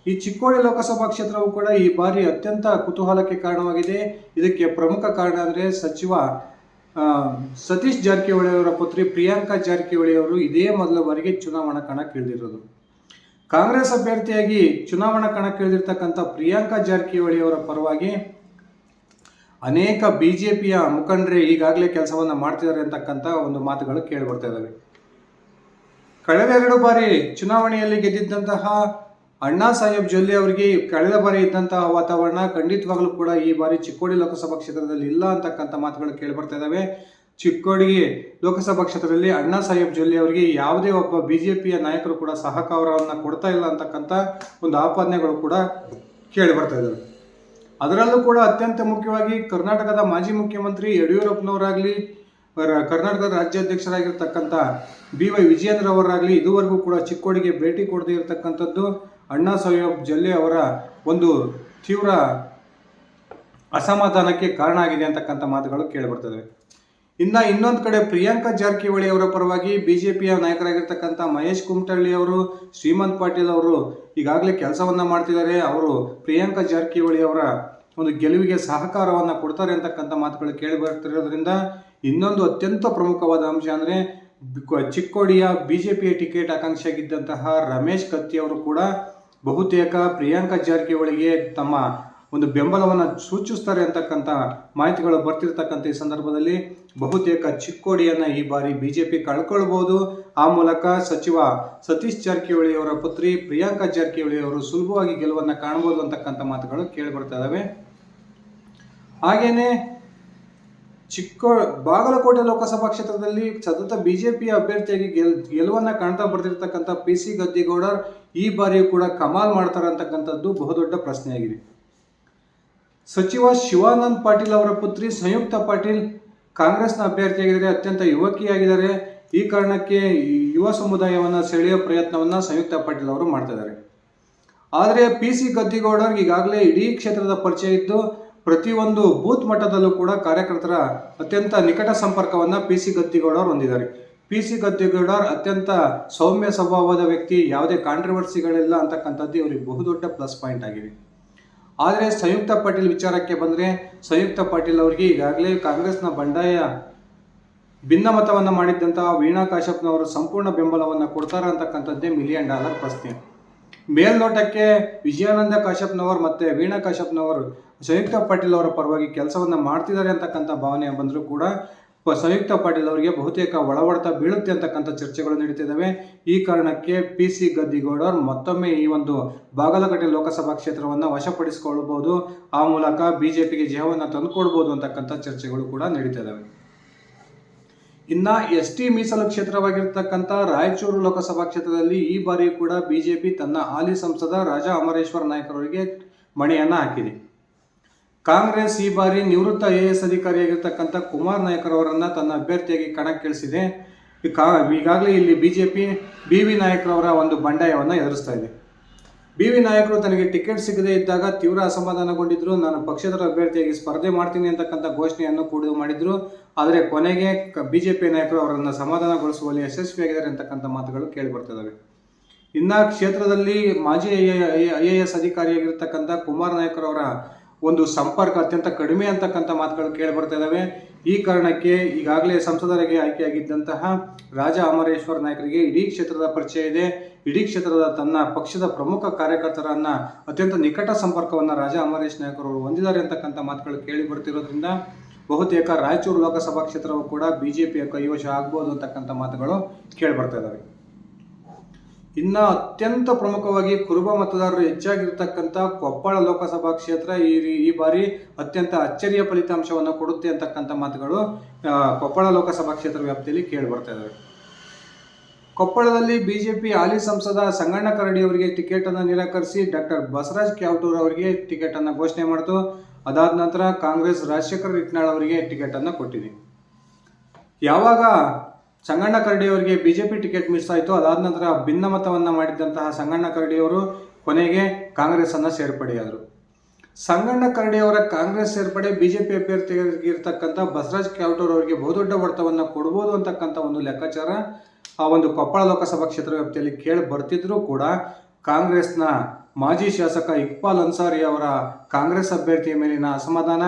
ಈ ಚಿಕ್ಕೋಡಿ ಲೋಕಸಭಾ ಕ್ಷೇತ್ರವು ಕೂಡ ಈ ಬಾರಿ ಅತ್ಯಂತ ಕುತೂಹಲಕ್ಕೆ ಕಾರಣವಾಗಿದೆ. ಇದಕ್ಕೆ ಪ್ರಮುಖ ಕಾರಣ ಅಂದರೆ ಸಚಿವ ಸತೀಶ್ ಜಾರಕಿಹೊಳಿ ಅವರ ಪುತ್ರಿ ಪ್ರಿಯಾಂಕಾ ಜಾರಕಿಹೊಳಿ ಅವರು ಇದೇ ಮೊದಲ ಬಾರಿಗೆ ಚುನಾವಣಾ ಕಣಕ್ಕಿಳಿದಿರೋದು. ಕಾಂಗ್ರೆಸ್ ಅಭ್ಯರ್ಥಿಯಾಗಿ ಚುನಾವಣಾ ಕಣಕ್ಕಿಳಿದಿರ್ತಕ್ಕಂಥ ಪ್ರಿಯಾಂಕಾ ಜಾರಕಿಹೊಳಿ ಅವರ ಪರವಾಗಿ ಅನೇಕ ಬಿಜೆಪಿಯ ಮುಖಂಡರೇ ಈಗಾಗಲೇ ಕೆಲಸವನ್ನ ಮಾಡ್ತಿದ್ದಾರೆ ಅಂತಕ್ಕಂಥ ಒಂದು ಮಾತುಗಳು ಕೇಳಿ ಬರ್ತಾ ಇದ್ದಾವೆ. ಕಳೆದ 2 ಬಾರಿ ಚುನಾವಣೆಯಲ್ಲಿ ಗೆದ್ದಿದ್ದಂತಹ ಅಣ್ಣಾ ಸಾಹೇಬ್ ಜೊಲ್ಲೆ ಅವರಿಗೆ ಕಳೆದ ಬಾರಿ ಇದ್ದಂತಹ ವಾತಾವರಣ ಖಂಡಿತವಾಗ್ಲೂ ಕೂಡ ಈ ಬಾರಿ ಚಿಕ್ಕೋಡಿ ಲೋಕಸಭಾ ಕ್ಷೇತ್ರದಲ್ಲಿ ಇಲ್ಲ ಅಂತಕ್ಕಂಥ ಮಾತುಗಳು ಕೇಳಿ ಬರ್ತಾ ಇದ್ದಾವೆ. ಚಿಕ್ಕೋಡಿ ಲೋಕಸಭಾ ಕ್ಷೇತ್ರದಲ್ಲಿ ಅಣ್ಣಾ ಸಾಹೇಬ್ ಜೊಲ್ಲೆ ಅವರಿಗೆ ಯಾವುದೇ ಒಬ್ಬ ಬಿಜೆಪಿಯ ನಾಯಕರು ಕೂಡ ಸಹಕಾರವನ್ನು ಕೊಡ್ತಾ ಇಲ್ಲ ಅಂತಕ್ಕಂಥ ಒಂದು ಆಪಾದನೆಗಳು ಕೂಡ ಕೇಳಿ ಬರ್ತಾ ಇದ್ದಾವೆ. ಅದರಲ್ಲೂ ಕೂಡ ಅತ್ಯಂತ ಮುಖ್ಯವಾಗಿ ಕರ್ನಾಟಕದ ಮಾಜಿ ಮುಖ್ಯಮಂತ್ರಿ ಯಡಿಯೂರಪ್ಪನವರಾಗಲಿ, ಕರ್ನಾಟಕದ ರಾಜ್ಯಾಧ್ಯಕ್ಷರಾಗಿರ್ತಕ್ಕಂಥ BY ವಿಜಯೇಂದ್ರ ಅವರಾಗಲಿ ಇದುವರೆಗೂ ಕೂಡ ಚಿಕ್ಕೋಡಿಗೆ ಭೇಟಿ ಕೊಡದೇ ಇರತಕ್ಕಂಥದ್ದು ಅಣ್ಣಾ ಸಾಹೇಬ್ ಜೊಲ್ಲೆ ಅವರ ಒಂದು ತೀವ್ರ ಅಸಮಾಧಾನಕ್ಕೆ ಕಾರಣ ಆಗಿದೆ ಅಂತಕ್ಕಂಥ ಮಾತುಗಳು ಕೇಳಿಬರ್ತದೆ. ಇನ್ನೊಂದು ಕಡೆ ಪ್ರಿಯಾಂಕಾ ಜಾರಕಿಹೊಳಿ ಅವರ ಪರವಾಗಿ ಬಿಜೆಪಿಯ ನಾಯಕರಾಗಿರ್ತಕ್ಕಂಥ ಮಹೇಶ್ ಕುಮಟಳ್ಳಿ ಅವರು, ಶ್ರೀಮಂತ್ ಪಾಟೀಲ್ ಅವರು ಈಗಾಗಲೇ ಕೆಲಸವನ್ನ ಮಾಡ್ತಿದ್ದಾರೆ. ಅವರು ಪ್ರಿಯಾಂಕಾ ಜಾರಕಿಹೊಳಿ ಅವರ ಒಂದು ಗೆಲುವಿಗೆ ಸಹಕಾರವನ್ನು ಕೊಡ್ತಾರೆ ಅಂತಕ್ಕಂಥ ಮಾತುಗಳು ಕೇಳಿ ಬರ್ತಿರೋದ್ರಿಂದ ಇನ್ನೊಂದು ಅತ್ಯಂತ ಪ್ರಮುಖವಾದ ಅಂಶ ಅಂದರೆ ಚಿಕ್ಕೋಡಿಯ ಬಿಜೆಪಿಯ ಟಿಕೆಟ್ ಆಕಾಂಕ್ಷಿಯಾಗಿದ್ದಂತಹ ರಮೇಶ್ ಕತ್ತಿ ಅವರು ಕೂಡ ಬಹುತೇಕ ಪ್ರಿಯಾಂಕಾ ಜಾರಕಿಹೊಳಿಗೆ ತಮ್ಮ ಒಂದು ಬೆಂಬಲವನ್ನು ಸೂಚಿಸ್ತಾರೆ ಅಂತಕ್ಕಂಥ ಮಾಹಿತಿಗಳು ಬರ್ತಿರ್ತಕ್ಕಂಥ ಈ ಸಂದರ್ಭದಲ್ಲಿ ಬಹುತೇಕ ಚಿಕ್ಕೋಡಿಯನ್ನು ಈ ಬಾರಿ ಬಿಜೆಪಿ ಕಳ್ಕೊಳ್ಬಹುದು. ಆ ಮೂಲಕ ಸಚಿವ ಸತೀಶ್ ಜಾರಕಿಹೊಳಿ ಅವರ ಪುತ್ರಿ ಪ್ರಿಯಾಂಕಾ ಜಾರಕಿಹೊಳಿ ಅವರು ಸುಲಭವಾಗಿ ಗೆಲುವನ್ನು ಕಾಣಬಹುದು ಅಂತಕ್ಕಂಥ ಮಾತುಗಳು ಕೇಳಿ ಬರ್ತಾ ಇದ್ದಾವೆ. ಹಾಗೇನೆ ಬಾಗಲಕೋಟೆ ಲೋಕಸಭಾ ಕ್ಷೇತ್ರದಲ್ಲಿ ಸತತ ಬಿಜೆಪಿಯ ಅಭ್ಯರ್ಥಿಯಾಗಿ ಗೆಲುವನ್ನು ಕಾಣ್ತಾ ಬರ್ತಿರ್ತಕ್ಕಂಥ PC ಗದ್ದಿಗೌಡರ್ ಈ ಬಾರಿಯೂ ಕೂಡ ಕಮಾಲ್ ಮಾಡ್ತಾರೆ ಅಂತಕ್ಕಂಥದ್ದು ಬಹುದೊಡ್ಡ ಪ್ರಶ್ನೆಯಾಗಿದೆ. ಸಚಿವ ಶಿವಾನಂದ್ ಪಾಟೀಲ್ ಅವರ ಪುತ್ರಿ ಸಂಯುಕ್ತ ಪಾಟೀಲ್ ಕಾಂಗ್ರೆಸ್ನ ಅಭ್ಯರ್ಥಿಯಾಗಿದ್ದಾರೆ, ಅತ್ಯಂತ ಯುವಕಿಯಾಗಿದ್ದಾರೆ. ಈ ಕಾರಣಕ್ಕೆ ಯುವ ಸಮುದಾಯವನ್ನು ಸೆಳೆಯುವ ಪ್ರಯತ್ನವನ್ನು ಸಂಯುಕ್ತ ಪಾಟೀಲ್ ಅವರು ಮಾಡ್ತಾ ಇದ್ದಾರೆ. ಆದರೆ PC ಗದ್ದಿಗೌಡರ್ ಈಗಾಗಲೇ ಇಡೀ ಕ್ಷೇತ್ರದ ಪರಿಚಯ ಇದ್ದು ಪ್ರತಿಯೊಂದು ಬೂತ್ ಮಟ್ಟದಲ್ಲೂ ಕೂಡ ಕಾರ್ಯಕರ್ತರ ಅತ್ಯಂತ ನಿಕಟ ಸಂಪರ್ಕವನ್ನು PC ಗದ್ದಿಗೌಡರ್ ಹೊಂದಿದ್ದಾರೆ. PC ಗದ್ದಿಗೌಡರ್ ಅತ್ಯಂತ ಸೌಮ್ಯ ಸ್ವಭಾವದ ವ್ಯಕ್ತಿ, ಯಾವುದೇ ಕಾಂಟ್ರವರ್ಸಿಗಳಿಲ್ಲ ಅಂತಕ್ಕಂಥದ್ದು ಇವರಿಗೆ ಬಹುದೊಡ್ಡ ಪ್ಲಸ್ ಪಾಯಿಂಟ್ ಆಗಿದೆ. ಆದರೆ ಸಂಯುಕ್ತ ಪಾಟೀಲ್ ವಿಚಾರಕ್ಕೆ ಬಂದರೆ ಸಂಯುಕ್ತ ಪಾಟೀಲ್ ಅವರಿಗೆ ಈಗಾಗಲೇ ಕಾಂಗ್ರೆಸ್ನ ಬಂಡಾಯ ಭಿನ್ನಮತವನ್ನು ಮಾಡಿದ್ದಂತಹ ವೀಣಾ ಕಾಶ್ಯಪ್ನವರು ಸಂಪೂರ್ಣ ಬೆಂಬಲವನ್ನು ಕೊಡ್ತಾರೆ ಅಂತಕ್ಕಂಥದ್ದೇ $1 ಮಿಲಿಯನ್ ಪ್ರಶ್ನೆ. ಮೇಲ್ನೋಟಕ್ಕೆ ವಿಜಯಾನಂದ ಕಾಶ್ಯಪ್ನವರು ಮತ್ತು ವೀಣಾ ಕಾಶ್ಯಪ್ನವರು ಸಂಯುಕ್ತ ಪಾಟೀಲ್ ಅವರ ಪರವಾಗಿ ಕೆಲಸವನ್ನು ಮಾಡ್ತಿದ್ದಾರೆ ಅಂತಕ್ಕಂಥ ಭಾವನೆ ಬಂದರೂ ಕೂಡ ಸಂಯುಕ್ತ ಪಾಟೀಲ್ ಅವರಿಗೆ ಬಹುತೇಕ ಒಳವಡ್ತ ಬೀಳುತ್ತೆ ಅಂತಕ್ಕಂಥ ಚರ್ಚೆಗಳು ನಡೀತಿದ್ದಾವೆ. ಈ ಕಾರಣಕ್ಕೆ PC ಗದ್ದಿಗೌಡರ್ ಮತ್ತೊಮ್ಮೆ ಈ ಒಂದು ಬಾಗಲಕೋಟೆ ಲೋಕಸಭಾ ಕ್ಷೇತ್ರವನ್ನು ವಶಪಡಿಸಿಕೊಳ್ಳಬಹುದು, ಆ ಮೂಲಕ ಬಿಜೆಪಿಗೆ ಜಯವನ್ನು ತಂದುಕೊಡ್ಬೋದು ಅಂತಕ್ಕಂಥ ಚರ್ಚೆಗಳು ಕೂಡ ನಡೀತಿದ್ದಾವೆ. ST ಮೀಸಲು ಕ್ಷೇತ್ರವಾಗಿರ್ತಕ್ಕಂಥ ರಾಯಚೂರು ಲೋಕಸಭಾ ಕ್ಷೇತ್ರದಲ್ಲಿ ಈ ಬಾರಿ ಕೂಡ ಬಿಜೆಪಿ ತನ್ನ ಹಾಲಿ ಸಂಸದ ರಾಜಾ ಅಮರೇಶ್ವರ ನಾಯ್ಕರವರಿಗೆ ಮಣೆಯನ್ನು ಹಾಕಿದೆ. ಕಾಂಗ್ರೆಸ್ ಈ ಬಾರಿ ನಿವೃತ್ತ IAS ಅಧಿಕಾರಿಯಾಗಿರ್ತಕ್ಕಂಥ ಕುಮಾರ್ ನಾಯಕರವರನ್ನ ತನ್ನ ಅಭ್ಯರ್ಥಿಯಾಗಿ ಕಣಕ್ಕಿಳಿಸಿದೆ. ಈಗಾಗಲೇ ಇಲ್ಲಿ ಬಿಜೆಪಿ BV ನಾಯಕರವರ ಒಂದು ಬಂಡಾಯವನ್ನು ಎದುರಿಸ್ತಾ ಇದೆ. BV ನಾಯಕರು ತನಗೆ ಟಿಕೆಟ್ ಸಿಗದೇ ಇದ್ದಾಗ ತೀವ್ರ ಅಸಮಾಧಾನಗೊಂಡಿದ್ರು. ನಾನು ಪಕ್ಷೇತರ ಅಭ್ಯರ್ಥಿಯಾಗಿ ಸ್ಪರ್ಧೆ ಮಾಡ್ತೀನಿ ಅಂತಕ್ಕಂಥ ಘೋಷಣೆಯನ್ನು ಕೂಡ ಮಾಡಿದ್ರು. ಆದರೆ ಕೊನೆಗೆ ಬಿಜೆಪಿ ನಾಯಕರು ಅವರನ್ನು ಸಮಾಧಾನಗೊಳಿಸುವಲ್ಲಿ ಯಶಸ್ವಿಯಾಗಿದ್ದಾರೆ ಅಂತಕ್ಕಂಥ ಮಾತುಗಳು ಕೇಳಿ ಬರ್ತಿದ್ದಾವೆ. ಇನ್ನು ಕ್ಷೇತ್ರದಲ್ಲಿ ಮಾಜಿ IAS ಅಧಿಕಾರಿಯಾಗಿರ್ತಕ್ಕಂಥ ಕುಮಾರ್ ನಾಯಕರವರ ಒಂದು ಸಂಪರ್ಕ ಅತ್ಯಂತ ಕಡಿಮೆ ಅಂತಕ್ಕಂಥ ಮಾತುಗಳು ಕೇಳಿ ಬರ್ತಾ ಇದ್ದಾವೆ. ಈ ಕಾರಣಕ್ಕೆ ಈಗಾಗಲೇ ಸಂಸದರಿಗೆ ಆಯ್ಕೆಯಾಗಿದ್ದಂತಹ ರಾಜಾ ಅಮರೇಶ್ವರ್ ನಾಯಕರಿಗೆ ಇಡೀ ಕ್ಷೇತ್ರದ ಪರಿಚಯ ಇದೆ. ಇಡೀ ಕ್ಷೇತ್ರದ ತನ್ನ ಪಕ್ಷದ ಪ್ರಮುಖ ಕಾರ್ಯಕರ್ತರನ್ನ ಅತ್ಯಂತ ನಿಕಟ ಸಂಪರ್ಕವನ್ನು ರಾಜಾ ಅಮರೇಶ್ ನಾಯಕರು ಹೊಂದಿದ್ದಾರೆ ಅಂತಕ್ಕಂಥ ಮಾತುಗಳು ಕೇಳಿ ಬರ್ತಿರೋದ್ರಿಂದ ಬಹುತೇಕ ರಾಯಚೂರು ಲೋಕಸಭಾ ಕ್ಷೇತ್ರವು ಕೂಡ ಬಿಜೆಪಿಯ ಕೈವಶ ಆಗ್ಬೋದು ಅಂತಕ್ಕಂಥ ಮಾತುಗಳು ಕೇಳಿ ಬರ್ತಾ ಇದ್ದಾವೆ. ಇನ್ನು ಅತ್ಯಂತ ಪ್ರಮುಖವಾಗಿ ಕುರುಬ ಮತದಾರರು ಹೆಚ್ಚಾಗಿರ್ತಕ್ಕಂಥ ಕೊಪ್ಪಳ ಲೋಕಸಭಾ ಕ್ಷೇತ್ರ ಈ ಬಾರಿ ಅತ್ಯಂತ ಅಚ್ಚರಿಯ ಫಲಿತಾಂಶವನ್ನು ಕೊಡುತ್ತೆ ಅಂತಕ್ಕಂಥ ಮಾತುಗಳು ಕೊಪ್ಪಳ ಲೋಕಸಭಾ ಕ್ಷೇತ್ರ ವ್ಯಾಪ್ತಿಯಲ್ಲಿ ಕೇಳಿ ಬರ್ತಾ ಇದ್ದಾವೆ. ಕೊಪ್ಪಳದಲ್ಲಿ ಬಿಜೆಪಿ ಹಾಲಿ ಸಂಸದ ಸಂಗಣ್ಣ ಕರಡಿ ಅವರಿಗೆ ಟಿಕೆಟ್ ಅನ್ನು ನಿರಾಕರಿಸಿ ಡಾಕ್ಟರ್ ಬಸವರಾಜ್ ಕ್ಯಾವಟೂರ್ ಅವರಿಗೆ ಟಿಕೆಟ್ ಅನ್ನು ಘೋಷಣೆ ಮಾಡಿತು. ಅದಾದ ನಂತರ ಕಾಂಗ್ರೆಸ್ ರಾಜಶೇಖರ್ ಇಟ್ನಾಳ್ ಅವರಿಗೆ ಟಿಕೆಟ್ ಅನ್ನು ಕೊಟ್ಟಿದೆ. ಯಾವಾಗ ಸಂಗಣ್ಣ ಕರಡಿ ಅವರಿಗೆ ಬಿಜೆಪಿ ಟಿಕೆಟ್ ಮಿಸ್ ಆಯಿತು, ಅದಾದ ನಂತರ ಭಿನ್ನಮತವನ್ನು ಮಾಡಿದ್ದಂತಹ ಸಂಗಣ್ಣ ಕರಡಿ ಅವರು ಕೊನೆಗೆ ಕಾಂಗ್ರೆಸ್ ಅನ್ನು ಸೇರ್ಪಡೆಯಾದರು. ಸಂಗಣ್ಣ ಕರಡಿ ಅವರ ಕಾಂಗ್ರೆಸ್ ಸೇರ್ಪಡೆ ಬಿಜೆಪಿ ಅಭ್ಯರ್ಥಿಯಾಗಿರ್ತಕ್ಕಂಥ ಬಸವರಾಜ್ ಕ್ಯಾವಟೂರ್ ಅವರಿಗೆ ಬಹುದೊಡ್ಡ ಹೊಡೆತವನ್ನು ಕೊಡಬಹುದು ಅಂತಕ್ಕಂಥ ಒಂದು ಲೆಕ್ಕಾಚಾರ ಆ ಒಂದು ಕೊಪ್ಪಳ ಲೋಕಸಭಾ ಕ್ಷೇತ್ರ ವ್ಯಾಪ್ತಿಯಲ್ಲಿ ಕೇಳಿ ಬರ್ತಿದ್ರು ಕೂಡ ಕಾಂಗ್ರೆಸ್ನ ಮಾಜಿ ಶಾಸಕ ಇಕ್ಬಾಲ್ ಅನ್ಸಾರಿ ಅವರ ಕಾಂಗ್ರೆಸ್ ಅಭ್ಯರ್ಥಿಯ ಮೇಲಿನ ಅಸಮಾಧಾನ,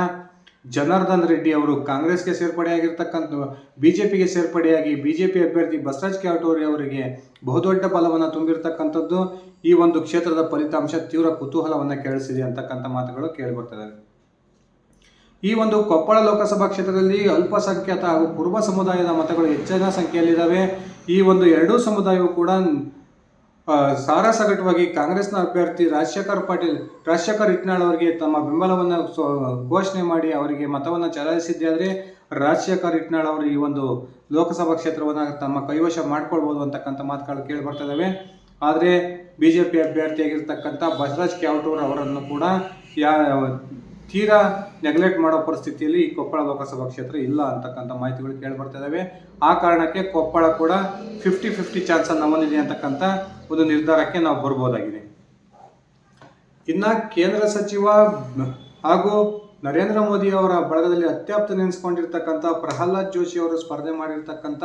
ಜನಾರ್ದನ್ ರೆಡ್ಡಿ ಅವರು ಕಾಂಗ್ರೆಸ್ಗೆ ಸೇರ್ಪಡೆಯಾಗಿರ್ತಕ್ಕಂಥ ಬಿಜೆಪಿಗೆ ಸೇರ್ಪಡೆಯಾಗಿ ಬಿಜೆಪಿ ಅಭ್ಯರ್ಥಿ ಬಸವರಾಜ್ ಕ್ಯಾವಟೂರ್ ಅವರಿಗೆ ಬಹುದೊಡ್ಡ ಬಲವನ್ನು ತುಂಬಿರ್ತಕ್ಕಂಥದ್ದು ಈ ಒಂದು ಕ್ಷೇತ್ರದ ಫಲಿತಾಂಶ ತೀವ್ರ ಕುತೂಹಲವನ್ನು ಕೆರಳಿಸಿದೆ ಅಂತಕ್ಕಂಥ ಮಾತುಗಳು ಕೇಳಿಬರ್ತದೆ. ಈ ಒಂದು ಕೊಪ್ಪಳ ಲೋಕಸಭಾ ಕ್ಷೇತ್ರದಲ್ಲಿ ಅಲ್ಪಸಂಖ್ಯಾತ ಹಾಗೂ ಕುರುಬ ಸಮುದಾಯದ ಮತಗಳು ಹೆಚ್ಚಿನ ಸಂಖ್ಯೆಯಲ್ಲಿದ್ದಾವೆ. ಈ ಒಂದು ಎರಡೂ ಸಮುದಾಯವು ಕೂಡ ಸಾರಾಸಗಟವಾಗಿ ಕಾಂಗ್ರೆಸ್ನ ಅಭ್ಯರ್ಥಿ ರಾಜಶೇಖರ್ ಇಟ್ನಾಳ್ ಅವರಿಗೆ ತಮ್ಮ ಬೆಂಬಲವನ್ನು ಘೋಷಣೆ ಮಾಡಿ ಅವರಿಗೆ ಮತವನ್ನು ಚಲಾಯಿಸಿದ್ದಾದರೆ ರಾಜಶೇಖರ್ ಇಟ್ನಾಳ್ ಅವರು ಈ ಒಂದು ಲೋಕಸಭಾ ಕ್ಷೇತ್ರವನ್ನು ತಮ್ಮ ಕೈವಶ ಮಾಡ್ಕೊಳ್ಬೋದು ಅಂತಕ್ಕಂಥ ಮಾತುಗಳು ಕೇಳಿ ಬರ್ತದವೆ. ಆದರೆ ಬಿಜೆಪಿ ಅಭ್ಯರ್ಥಿಯಾಗಿರ್ತಕ್ಕಂಥ ಬಸವರಾಜ್ ಕ್ಯಾವಟೂರ್ ಅವರನ್ನು ಕೂಡ ತೀರಾ ನೆಗ್ಲೆಕ್ಟ್ ಮಾಡೋ ಪರಿಸ್ಥಿತಿಯಲ್ಲಿ ಈ ಕೊಪ್ಪಳ ಲೋಕಸಭಾ ಕ್ಷೇತ್ರ ಇಲ್ಲ ಅಂತಕ್ಕಂಥ ಮಾಹಿತಿಗಳು ಕೇಳಿ ಬರ್ತಾ ಇದ್ದಾವೆ. ಆ ಕಾರಣಕ್ಕೆ ಕೊಪ್ಪಳ ಕೂಡ 50-50 ಚಾನ್ಸನ್ನು ಹೊಂದಿದೆ ಅಂತಕ್ಕಂಥ ಒಂದು ನಿರ್ಧಾರಕ್ಕೆ ನಾವು ಬರ್ಬೋದಾಗಿದೆ. ಇನ್ನು ಕೇಂದ್ರ ಸಚಿವ ಹಾಗೂ ನರೇಂದ್ರ ಮೋದಿ ಅವರ ಬಳಗದಲ್ಲಿ ಅತ್ಯಾಪ್ತ ನೆನೆಸ್ಕೊಂಡಿರ್ತಕ್ಕಂಥ ಪ್ರಹ್ಲಾದ್ ಜೋಶಿ ಅವರು ಸ್ಪರ್ಧೆ ಮಾಡಿರ್ತಕ್ಕಂಥ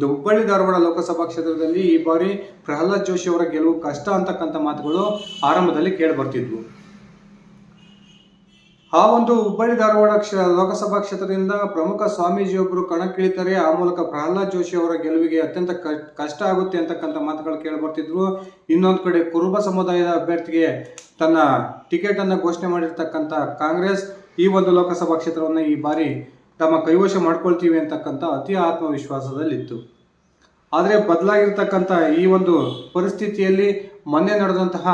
ಹುಬ್ಬಳ್ಳಿ ಧಾರವಾಡ ಲೋಕಸಭಾ ಕ್ಷೇತ್ರದಲ್ಲಿ ಈ ಬಾರಿ ಪ್ರಹ್ಲಾದ್ ಜೋಶಿ ಅವರ ಗೆಲುವು ಕಷ್ಟ ಅಂತಕ್ಕಂಥ ಮಾತುಗಳು ಆರಂಭದಲ್ಲಿ ಕೇಳಿ ಬರ್ತಿದ್ವು. ಆ ಒಂದು ಹುಬ್ಬಳ್ಳಿ ಧಾರವಾಡ ಲೋಕಸಭಾ ಕ್ಷೇತ್ರದಿಂದ ಪ್ರಮುಖ ಸ್ವಾಮೀಜಿಯೊಬ್ಬರು ಕಣಕ್ಕಿಳಿತಾರೆ. ಆ ಮೂಲಕ ಪ್ರಹ್ಲಾದ್ ಜೋಶಿ ಅವರ ಗೆಲುವಿಗೆ ಅತ್ಯಂತ ಕಷ್ಟ ಆಗುತ್ತೆ ಅಂತಕ್ಕಂಥ ಮಾತುಗಳು ಕೇಳಿಬರ್ತಿದ್ರು. ಇನ್ನೊಂದು ಕಡೆ ಕುರುಬ ಸಮುದಾಯದ ಅಭ್ಯರ್ಥಿಗೆ ತನ್ನ ಟಿಕೆಟನ್ನು ಘೋಷಣೆ ಮಾಡಿರ್ತಕ್ಕಂಥ ಕಾಂಗ್ರೆಸ್ ಈ ಒಂದು ಲೋಕಸಭಾ ಕ್ಷೇತ್ರವನ್ನು ಈ ಬಾರಿ ತಮ್ಮ ಕೈವಶ ಮಾಡ್ಕೊಳ್ತೀವಿ ಅಂತಕ್ಕಂಥ ಅತಿ ಆತ್ಮವಿಶ್ವಾಸದಲ್ಲಿತ್ತು. ಆದರೆ ಬದಲಾಗಿರ್ತಕ್ಕಂಥ ಈ ಒಂದು ಪರಿಸ್ಥಿತಿಯಲ್ಲಿ ಮೊನ್ನೆ ನಡೆದಂತಹ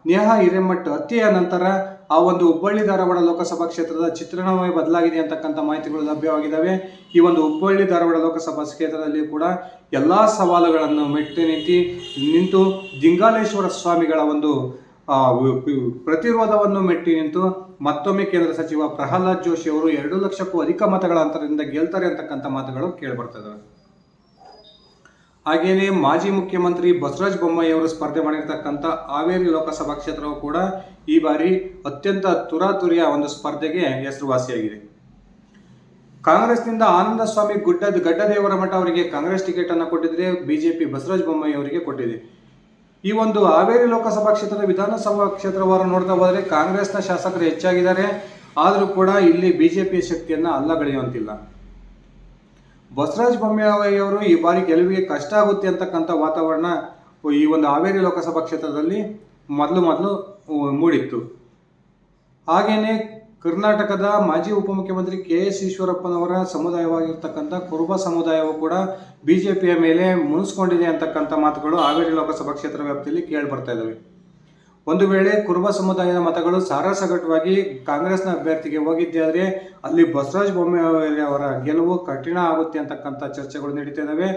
ನೇಹಾ ಹಿರೇಮಠ್ ಹತ್ಯೆಯ ನಂತರ ಆ ಒಂದು ಹುಬ್ಬಳ್ಳಿ ಧಾರವಾಡ ಲೋಕಸಭಾ ಕ್ಷೇತ್ರದ ಚಿತ್ರಣವೇ ಬದಲಾಗಿದೆ ಅಂತಕ್ಕಂಥ ಮಾಹಿತಿಗಳು ಲಭ್ಯವಾಗಿದ್ದಾವೆ. ಈ ಒಂದು ಹುಬ್ಬಳ್ಳಿ ಧಾರವಾಡ ಲೋಕಸಭಾ ಕ್ಷೇತ್ರದಲ್ಲಿ ಕೂಡ ಎಲ್ಲ ಸವಾಲುಗಳನ್ನು ಮೆಟ್ಟಿ ನಿಂತು ದಿಂಗಾಲೇಶ್ವರ ಸ್ವಾಮಿಗಳ ಒಂದು ಪ್ರತಿರೋಧವನ್ನು ಮೆಟ್ಟಿ ನಿಂತು ಮತ್ತೊಮ್ಮೆ ಕೇಂದ್ರ ಸಚಿವ ಪ್ರಹ್ಲಾದ್ ಜೋಶಿ ಅವರು 2 ಲಕ್ಷಕ್ಕೂ ಅಧಿಕ ಮತಗಳ ಅಂತರದಿಂದ ಗೆಲ್ತಾರೆ ಅಂತಕ್ಕಂಥ ಮಾತುಗಳು ಕೇಳಿಬರ್ತದೆ. ಹಾಗೆಯೇ ಮಾಜಿ ಮುಖ್ಯಮಂತ್ರಿ ಬಸವರಾಜ ಬೊಮ್ಮಾಯಿ ಅವರು ಸ್ಪರ್ಧೆ ಮಾಡಿರ್ತಕ್ಕಂಥ ಹಾವೇರಿ ಲೋಕಸಭಾ ಕ್ಷೇತ್ರವು ಕೂಡ ಈ ಬಾರಿ ಅತ್ಯಂತ ತುರಾತುರಿಯ ಒಂದು ಸ್ಪರ್ಧೆಗೆ ಹೆಸರುವಾಸಿಯಾಗಿದೆ. ಕಾಂಗ್ರೆಸ್ನಿಂದ ಆನಂದ ಸ್ವಾಮಿ ಗಡ್ಡದೇವರ ಮಠ ಅವರಿಗೆ ಕಾಂಗ್ರೆಸ್ ಟಿಕೆಟ್ ಅನ್ನು ಕೊಟ್ಟಿದ್ರೆ ಬಿಜೆಪಿ ಬಸವರಾಜ ಬೊಮ್ಮಾಯಿ ಅವರಿಗೆ ಕೊಟ್ಟಿದೆ. ಈ ಒಂದು ಹಾವೇರಿ ಲೋಕಸಭಾ ಕ್ಷೇತ್ರದ ವಿಧಾನಸಭಾ ಕ್ಷೇತ್ರವನ್ನು ನೋಡ್ತಾ ಹೋದರೆ ಕಾಂಗ್ರೆಸ್ನ ಶಾಸಕರು ಹೆಚ್ಚಾಗಿದ್ದಾರೆ. ಆದರೂ ಕೂಡ ಇಲ್ಲಿ ಬಿಜೆಪಿಯ ಶಕ್ತಿಯನ್ನು ಅಲ್ಲಗಳೆಯುವಂತಿಲ್ಲ. ಬಸವರಾಜ ಬೊಮ್ಮಾಯಿ ಅವರು ಈ ಬಾರಿ ಗೆಲುವಿಗೆ ಕಷ್ಟ ಆಗುತ್ತೆ ಅಂತಕ್ಕಂಥ ವಾತಾವರಣ ಈ ಒಂದು ಹಾವೇರಿ ಲೋಕಸಭಾ ಕ್ಷೇತ್ರದಲ್ಲಿ ಮೊದಲು ಮೂಡಿತ್ತು. ಹಾಗೆಯೇ ಕರ್ನಾಟಕದ ಮಾಜಿ ಉಪಮುಖ್ಯಮಂತ್ರಿ KS ಈಶ್ವರಪ್ಪನವರ ಸಮುದಾಯವಾಗಿರ್ತಕ್ಕಂಥ ಕುರುಬ ಸಮುದಾಯವು ಕೂಡ ಬಿಜೆಪಿಯ ಮೇಲೆ ಮುನಿಸ್ಕೊಂಡಿದೆ ಅಂತಕ್ಕಂಥ ಮಾತುಗಳು ಹಾವೇರಿ ಲೋಕಸಭಾ ಕ್ಷೇತ್ರ ವ್ಯಾಪ್ತಿಯಲ್ಲಿ ಕೇಳಿ ಬರ್ತಾ ಇದ್ದಾವೆ. ಒಂದು ವೇಳೆ ಕುರುಬ ಸಮುದಾಯದ ಮತಗಳು ಸಾರಾಸಗಟವಾಗಿ ಕಾಂಗ್ರೆಸ್ನ ಅಭ್ಯರ್ಥಿಗೆ ಹೋಗಿದ್ದಾದರೆ ಅಲ್ಲಿ ಬಸವರಾಜ ಬೊಮ್ಮಾಯಿ ಅವರ ಗೆಲುವು ಕಠಿಣ ಆಗುತ್ತೆ ಅಂತಕ್ಕಂಥ ಚರ್ಚೆಗಳು ನಡೀತಾ ಇದ್ದಾವೆ.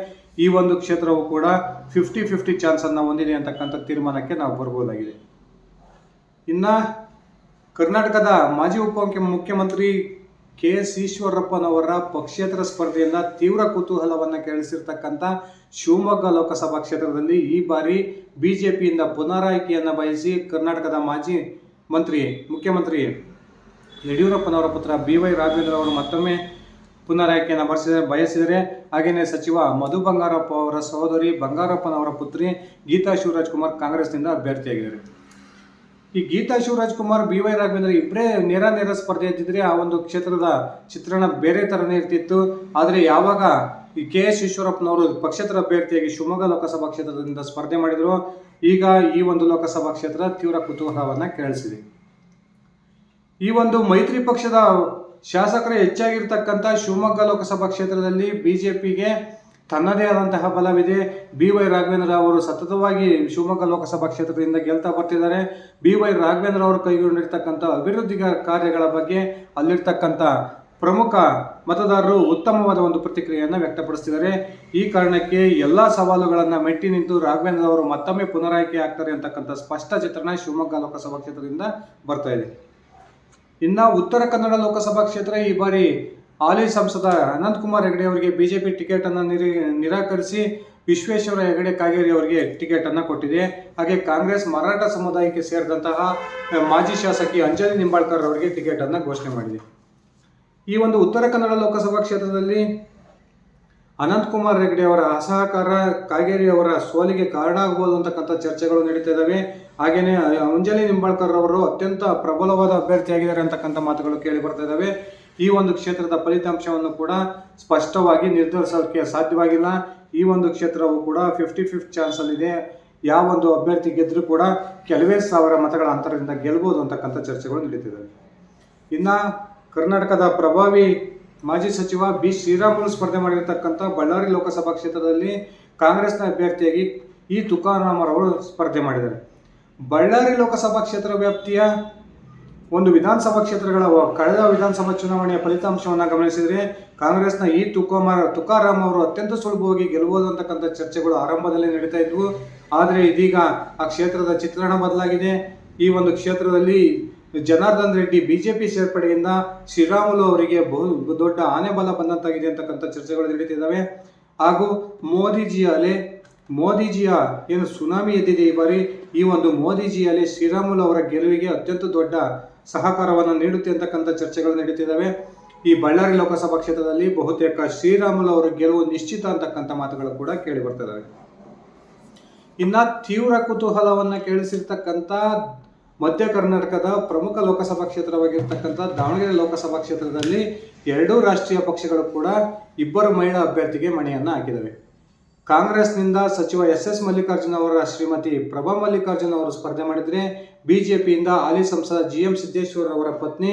ಈ ಒಂದು ಕ್ಷೇತ್ರವು ಕೂಡ 50-50 ಚಾನ್ಸನ್ನು ಹೊಂದಿದೆ ಅಂತಕ್ಕಂಥ ತೀರ್ಮಾನಕ್ಕೆ ನಾವು ಬರ್ಬೋದಾಗಿದೆ. ಇನ್ನು ಕರ್ನಾಟಕದ ಮಾಜಿ ಮುಖ್ಯಮಂತ್ರಿ ಕೆ.ಎಸ್. ಈಶ್ವರಪ್ಪನವರ ಪಕ್ಷೇತರ ಸ್ಪರ್ಧೆಯಿಂದ ತೀವ್ರ ಕುತೂಹಲವನ್ನು ಕೆರಳಿಸಿರ್ತಕ್ಕಂಥ ಶಿವಮೊಗ್ಗ ಲೋಕಸಭಾ ಕ್ಷೇತ್ರದಲ್ಲಿ ಈ ಬಾರಿ ಬಿಜೆಪಿಯಿಂದ ಪುನರಾಯ್ಕೆಯನ್ನು ಬಯಸಿ ಕರ್ನಾಟಕದ ಮಾಜಿ ಮುಖ್ಯಮಂತ್ರಿ ಯಡಿಯೂರಪ್ಪನವರ ಪುತ್ರ ಬಿ.ವೈ. ರಾಘವೇಂದ್ರ ಅವರು ಮತ್ತೊಮ್ಮೆ ಪುನರಾಯ್ಕೆಯನ್ನು ಬಯಸಿದರೆ. ಹಾಗೆಯೇ ಸಚಿವ ಮಧು ಬಂಗಾರಪ್ಪ ಅವರ ಸಹೋದರಿ ಬಂಗಾರಪ್ಪನವರ ಪುತ್ರಿ ಗೀತಾ ಶಿವರಾಜ್ಕುಮಾರ್ ಕಾಂಗ್ರೆಸ್ನಿಂದ ಅಭ್ಯರ್ಥಿಯಾಗಿದ್ದಾರೆ. ಈ ಗೀತಾ ಶಿವರಾಜ್ಕುಮಾರ್, ಬಿ.ವೈ. ರಾಘವೇಂದ್ರ ಇಬ್ಬರೇ ನೇರ ಸ್ಪರ್ಧೆ ಇದ್ದಿದ್ರೆ ಆ ಒಂದು ಕ್ಷೇತ್ರದ ಚಿತ್ರಣ ಬೇರೆ ಥರನೇ ಇರ್ತಿತ್ತು. ಆದರೆ ಯಾವಾಗ ಈ ಕೆ.ಎಸ್. ಈಶ್ವರಪ್ಪನವರು ಪಕ್ಷೇತರ ಅಭ್ಯರ್ಥಿಯಾಗಿ ಶಿವಮೊಗ್ಗ ಲೋಕಸಭಾ ಕ್ಷೇತ್ರದಿಂದ ಸ್ಪರ್ಧೆ ಮಾಡಿದ್ರು, ಈಗ ಈ ಒಂದು ಲೋಕಸಭಾ ಕ್ಷೇತ್ರ ತೀವ್ರ ಕುತೂಹಲವನ್ನು ಕೆರಳಿಸಿದೆ. ಈ ಒಂದು ಮೈತ್ರಿ ಪಕ್ಷದ ಶಾಸಕರು ಹೆಚ್ಚಾಗಿರ್ತಕ್ಕಂಥ ಶಿವಮೊಗ್ಗ ಲೋಕಸಭಾ ಕ್ಷೇತ್ರದಲ್ಲಿ ಬಿಜೆಪಿಗೆ ತನ್ನದೇ ಆದಂತಹ ಬಲವಿದೆ. ಬಿ.ವೈ. ರಾಘವೇಂದ್ರ ಅವರು ಸತತವಾಗಿ ಶಿವಮೊಗ್ಗ ಲೋಕಸಭಾ ಕ್ಷೇತ್ರದಿಂದ ಗೆಲ್ತಾ ಬರ್ತಿದ್ದಾರೆ. ಬಿ.ವೈ. ರಾಘವೇಂದ್ರ ಅವರು ಕೈಗೊಂಡಿರ್ತಕ್ಕಂಥ ಅಭಿವೃದ್ಧಿ ಕಾರ್ಯಗಳ ಬಗ್ಗೆ ಅಲ್ಲಿರ್ತಕ್ಕಂಥ ಪ್ರಮುಖ ಮತದಾರರು ಉತ್ತಮವಾದ ಒಂದು ಪ್ರತಿಕ್ರಿಯೆಯನ್ನು ವ್ಯಕ್ತಪಡಿಸ್ತಿದ್ದಾರೆ. ಈ ಕಾರಣಕ್ಕೆ ಎಲ್ಲ ಸವಾಲುಗಳನ್ನು ಮೆಟ್ಟಿ ನಿಂತು ರಾಘವೇಂದ್ರ ಅವರು ಮತ್ತೊಮ್ಮೆ ಪುನರಾಯ್ಕೆ ಆಗ್ತಾರೆ ಅಂತಕ್ಕಂಥ ಸ್ಪಷ್ಟ ಚಿತ್ರಣ ಶಿವಮೊಗ್ಗ ಲೋಕಸಭಾ ಕ್ಷೇತ್ರದಿಂದ ಬರ್ತಾ ಇದೆ. ಇನ್ನು ಉತ್ತರ ಕನ್ನಡ ಲೋಕಸಭಾ ಕ್ಷೇತ್ರ ಈ ಬಾರಿ ಹಾಲಿ ಸಂಸದ ಅನಂತಕುಮಾರ್ ಹೆಗಡೆ ಅವರಿಗೆ ಬಿಜೆಪಿ ಟಿಕೆಟ್ ಅನ್ನು ನಿರಾಕರಿಸಿ ವಿಶ್ವೇಶ್ವರ ಹೆಗಡೆ ಕಾಗೇರಿ ಅವರಿಗೆ ಟಿಕೆಟ್ ಅನ್ನು ಕೊಟ್ಟಿದೆ. ಹಾಗೆ ಕಾಂಗ್ರೆಸ್ ಮರಾಠ ಸಮುದಾಯಕ್ಕೆ ಸೇರಿದಂತಹ ಮಾಜಿ ಶಾಸಕಿ ಅಂಜಲಿ ನಿಂಬಾಳ್ಕರ್ ಅವರಿಗೆ ಟಿಕೆಟ್ ಅನ್ನು ಘೋಷಣೆ ಮಾಡಿದೆ. ಈ ಒಂದು ಉತ್ತರ ಕನ್ನಡ ಲೋಕಸಭಾ ಕ್ಷೇತ್ರದಲ್ಲಿ ಅನಂತಕುಮಾರ್ ಹೆಗಡೆ ಅವರ ಅಸಹಕಾರ ಕಾಗೇರಿ ಅವರ ಸೋಲಿಗೆ ಕಾರಣ ಆಗಬಹುದು ಅಂತಕ್ಕಂಥ ಚರ್ಚೆಗಳು ನಡೀತಾ ಇದ್ದಾವೆ. ಹಾಗೆಯೇ ಅಂಜಲಿ ನಿಂಬಾಳ್ಕರ್ ಅವರು ಅತ್ಯಂತ ಪ್ರಬಲವಾದ ಅಭ್ಯರ್ಥಿಯಾಗಿದ್ದಾರೆ ಅಂತಕ್ಕಂಥ ಮಾತುಗಳು ಕೇಳಿ ಬರ್ತಾ ಇದ್ದಾವೆ. ಈ ಒಂದು ಕ್ಷೇತ್ರದ ಫಲಿತಾಂಶವನ್ನು ಕೂಡ ಸ್ಪಷ್ಟವಾಗಿ ನಿರ್ಧರಿಸೋಕ್ಕೆ ಸಾಧ್ಯವಾಗಿಲ್ಲ. ಈ ಒಂದು ಕ್ಷೇತ್ರವು ಕೂಡ 50-50 ಚಾನ್ಸಲ್ಲಿದೆ. ಯಾವ ಒಂದು ಅಭ್ಯರ್ಥಿ ಗೆದ್ದರೂ ಕೂಡ ಕೆಲವೇ ಸಾವಿರ ಮತಗಳ ಅಂತರದಿಂದ ಗೆಲ್ಬೋದು ಅಂತಕ್ಕಂಥ ಚರ್ಚೆಗಳು ನಡೀತಿದ್ದಾವೆ. ಇನ್ನು ಕರ್ನಾಟಕದ ಪ್ರಭಾವಿ ಮಾಜಿ ಸಚಿವ ಬಿ. ಶ್ರೀರಾಮುಲು ಸ್ಪರ್ಧೆ ಮಾಡಿರ್ತಕ್ಕಂಥ ಬಳ್ಳಾರಿ ಲೋಕಸಭಾ ಕ್ಷೇತ್ರದಲ್ಲಿ ಕಾಂಗ್ರೆಸ್ನ ಅಭ್ಯರ್ಥಿಯಾಗಿ ಇ. ತುಕಾರಾಮರವರು ಸ್ಪರ್ಧೆ ಮಾಡಿದ್ದಾರೆ. ಬಳ್ಳಾರಿ ಲೋಕಸಭಾ ಕ್ಷೇತ್ರ ವ್ಯಾಪ್ತಿಯ ಒಂದು ವಿಧಾನಸಭಾ ಕ್ಷೇತ್ರಗಳ ಕಳೆದ ವಿಧಾನಸಭಾ ಚುನಾವಣೆಯ ಫಲಿತಾಂಶವನ್ನು ಗಮನಿಸಿದರೆ ಕಾಂಗ್ರೆಸ್ನ ಇ. ತುಕಾರಾಮ್ ಅವರು ಅತ್ಯಂತ ಸುಲಭವಾಗಿ ಗೆಲ್ಲಬಹುದು ಅಂತಕ್ಕಂಥ ಚರ್ಚೆಗಳು ಆರಂಭದಲ್ಲಿ ನಡೀತಾ ಇದ್ವು. ಆದರೆ ಇದೀಗ ಆ ಕ್ಷೇತ್ರದ ಚಿತ್ರಣ ಬದಲಾಗಿದೆ. ಈ ಒಂದು ಕ್ಷೇತ್ರದಲ್ಲಿ ಜನಾರ್ದನ್ ರೆಡ್ಡಿ ಬಿಜೆಪಿ ಸೇರ್ಪಡೆಯಿಂದ ಶ್ರೀರಾಮುಲು ಅವರಿಗೆ ಬಹು ದೊಡ್ಡ ಆನೆಬಲ ಬಂದಂತಾಗಿದೆ ಅಂತಕ್ಕಂಥ ಚರ್ಚೆಗಳು ನಡೀತಿದ್ದಾವೆ. ಹಾಗೂ ಮೋದಿಜಿಯ ಏನು ಸುನಾಮಿ ಎದ್ದಿದೆ ಈ ಬಾರಿ, ಈ ಒಂದು ಮೋದಿಜಿ ಅಲೆ ಶ್ರೀರಾಮುಲು ಅವರ ಗೆಲುವಿಗೆ ಅತ್ಯಂತ ದೊಡ್ಡ ಸಹಕಾರವನ್ನು ನೀಡುತ್ತೆ ಅಂತಕ್ಕಂಥ ಚರ್ಚೆಗಳು ನಡೀತಿದ್ದಾವೆ. ಈ ಬಳ್ಳಾರಿ ಲೋಕಸಭಾ ಕ್ಷೇತ್ರದಲ್ಲಿ ಬಹುತೇಕ ಶ್ರೀರಾಮುಲು ಅವರ ಗೆಲುವು ನಿಶ್ಚಿತ ಅಂತಕ್ಕಂಥ ಮಾತುಗಳು ಕೂಡ ಕೇಳಿ ಬರ್ತಿದ್ದಾವೆ. ಇನ್ನು ತೀವ್ರ ಕುತೂಹಲವನ್ನು ಕೇಳಿಸಿರ್ತಕ್ಕಂಥ ಮಧ್ಯ ಕರ್ನಾಟಕದ ಪ್ರಮುಖ ಲೋಕಸಭಾ ಕ್ಷೇತ್ರವಾಗಿರ್ತಕ್ಕಂಥ ದಾವಣಗೆರೆ ಲೋಕಸಭಾ ಕ್ಷೇತ್ರದಲ್ಲಿ ಎರಡೂ ರಾಷ್ಟ್ರೀಯ ಪಕ್ಷಗಳು ಕೂಡ ಇಬ್ಬರು ಮಹಿಳಾ ಅಭ್ಯರ್ಥಿಗೆ ಮಣೆಯನ್ನು ಹಾಕಿದವೆ. ಕಾಂಗ್ರೆಸ್ನಿಂದ ಸಚಿವ ಎಸ್ ಮಲ್ಲಿಕಾರ್ಜುನ ಅವರ ಶ್ರೀಮತಿ ಪ್ರಭಾ ಮಲ್ಲಿಕಾರ್ಜುನ ಅವರು ಸ್ಪರ್ಧೆ ಮಾಡಿದರೆ, ಬಿಜೆಪಿಯಿಂದ ಹಾಲಿ ಸಂಸದ ಜಿ.ಎಂ. ಸಿದ್ದೇಶ್ವರ್ ಅವರ ಪತ್ನಿ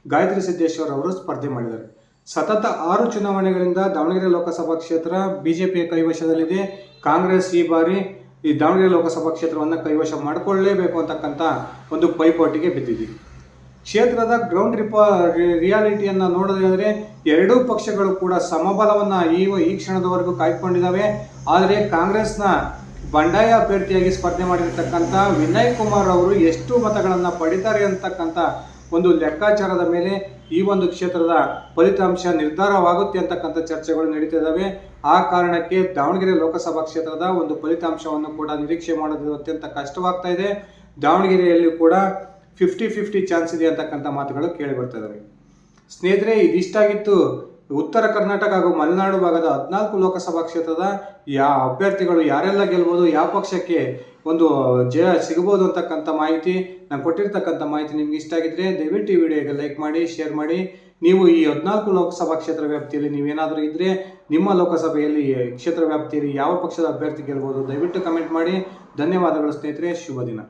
ಗಾಯತ್ರಿ ಸಿದ್ದೇಶ್ವರ್ ಅವರು ಸ್ಪರ್ಧೆ ಮಾಡಿದ್ದಾರೆ. ಸತತ 6 ಚುನಾವಣೆಗಳಿಂದ ದಾವಣಗೆರೆ ಲೋಕಸಭಾ ಕ್ಷೇತ್ರ ಬಿಜೆಪಿಯ ಕೈವಶದಲ್ಲಿದೆ. ಕಾಂಗ್ರೆಸ್ ಈ ಬಾರಿ ಈ ದಾವಣಗೆರೆ ಲೋಕಸಭಾ ಕ್ಷೇತ್ರವನ್ನು ಕೈವಶ ಮಾಡಿಕೊಳ್ಳಲೇಬೇಕು ಅಂತಕ್ಕಂಥ ಒಂದು ಪೈಪೋಟಿಗೆ ಬಿದ್ದಿದೆ. ಕ್ಷೇತ್ರದ ಗ್ರೌಂಡ್ ರಿಯಾಲಿಟಿಯನ್ನು ನೋಡೋದಾದರೆ ಎರಡೂ ಪಕ್ಷಗಳು ಕೂಡ ಸಮಬಲವನ್ನು ಈ ಕ್ಷಣದವರೆಗೂ ಕಾಯ್ದುಕೊಂಡಿದ್ದಾವೆ. ಆದರೆ ಕಾಂಗ್ರೆಸ್ನ ಬಂಡಾಯ ಅಭ್ಯರ್ಥಿಯಾಗಿ ಸ್ಪರ್ಧೆ ಮಾಡಿರ್ತಕ್ಕಂಥ ವಿನಯ್ ಕುಮಾರ್ ಅವರು ಎಷ್ಟು ಮತಗಳನ್ನು ಪಡಿತಾರೆ ಅಂತಕ್ಕಂಥ ಒಂದು ಲೆಕ್ಕಾಚಾರದ ಮೇಲೆ ಈ ಒಂದು ಕ್ಷೇತ್ರದ ಫಲಿತಾಂಶ ನಿರ್ಧಾರವಾಗುತ್ತೆ ಅಂತಕ್ಕಂಥ ಚರ್ಚೆಗಳು ನಡೀತಿದ್ದಾವೆ. ಆ ಕಾರಣಕ್ಕೆ ದಾವಣಗೆರೆ ಲೋಕಸಭಾ ಕ್ಷೇತ್ರದ ಒಂದು ಫಲಿತಾಂಶವನ್ನು ಕೂಡ ನಿರೀಕ್ಷೆ ಮಾಡೋದು ಅತ್ಯಂತ ಕಷ್ಟವಾಗ್ತಾ ಇದೆ. ದಾವಣಗೆರೆಯಲ್ಲಿ ಕೂಡ 50-50 ಚಾನ್ಸ್ ಇದೆ ಅಂತಕ್ಕಂಥ ಮಾತುಗಳು ಕೇಳಿ ಬರ್ತಾ ಇದ್ದಾವೆ. ಸ್ನೇಹಿತರೆ, ಇದಿಷ್ಟಾಗಿತ್ತು ಉತ್ತರ ಕರ್ನಾಟಕ ಹಾಗೂ ಮಲೆನಾಡು ಭಾಗದ 14 ಲೋಕಸಭಾ ಕ್ಷೇತ್ರದ ಅಭ್ಯರ್ಥಿಗಳು ಯಾರೆಲ್ಲ ಗೆಲ್ಬೋದು, ಯಾವ ಪಕ್ಷಕ್ಕೆ ಒಂದು ಜಯ ಸಿಗಬಹುದು ಅಂತಕ್ಕಂಥ ಮಾಹಿತಿ. ನಾನು ಕೊಟ್ಟಿರ್ತಕ್ಕಂಥ ಮಾಹಿತಿ ನಿಮ್ಗೆ ಇಷ್ಟ ಆಗಿದ್ರೆ ದಯವಿಟ್ಟು ಈ ವಿಡಿಯೋಗೆ ಲೈಕ್ ಮಾಡಿ, ಶೇರ್ ಮಾಡಿ. ನೀವು ಈ 14 ಲೋಕಸಭಾ ಕ್ಷೇತ್ರ ವ್ಯಾಪ್ತಿಯಲ್ಲಿ ನೀವೇನಾದರೂ ಇದ್ದರೆ ನಿಮ್ಮ ಲೋಕಸಭೆಯಲ್ಲಿ ಕ್ಷೇತ್ರ ವ್ಯಾಪ್ತಿಯಲ್ಲಿ ಯಾವ ಪಕ್ಷದ ಅಭ್ಯರ್ಥಿ ಗೆಲ್ಬೋದು ದಯವಿಟ್ಟು ಕಮೆಂಟ್ ಮಾಡಿ. ಧನ್ಯವಾದಗಳು ಸ್ನೇಹಿತರೆ, ಶುಭ ದಿನ.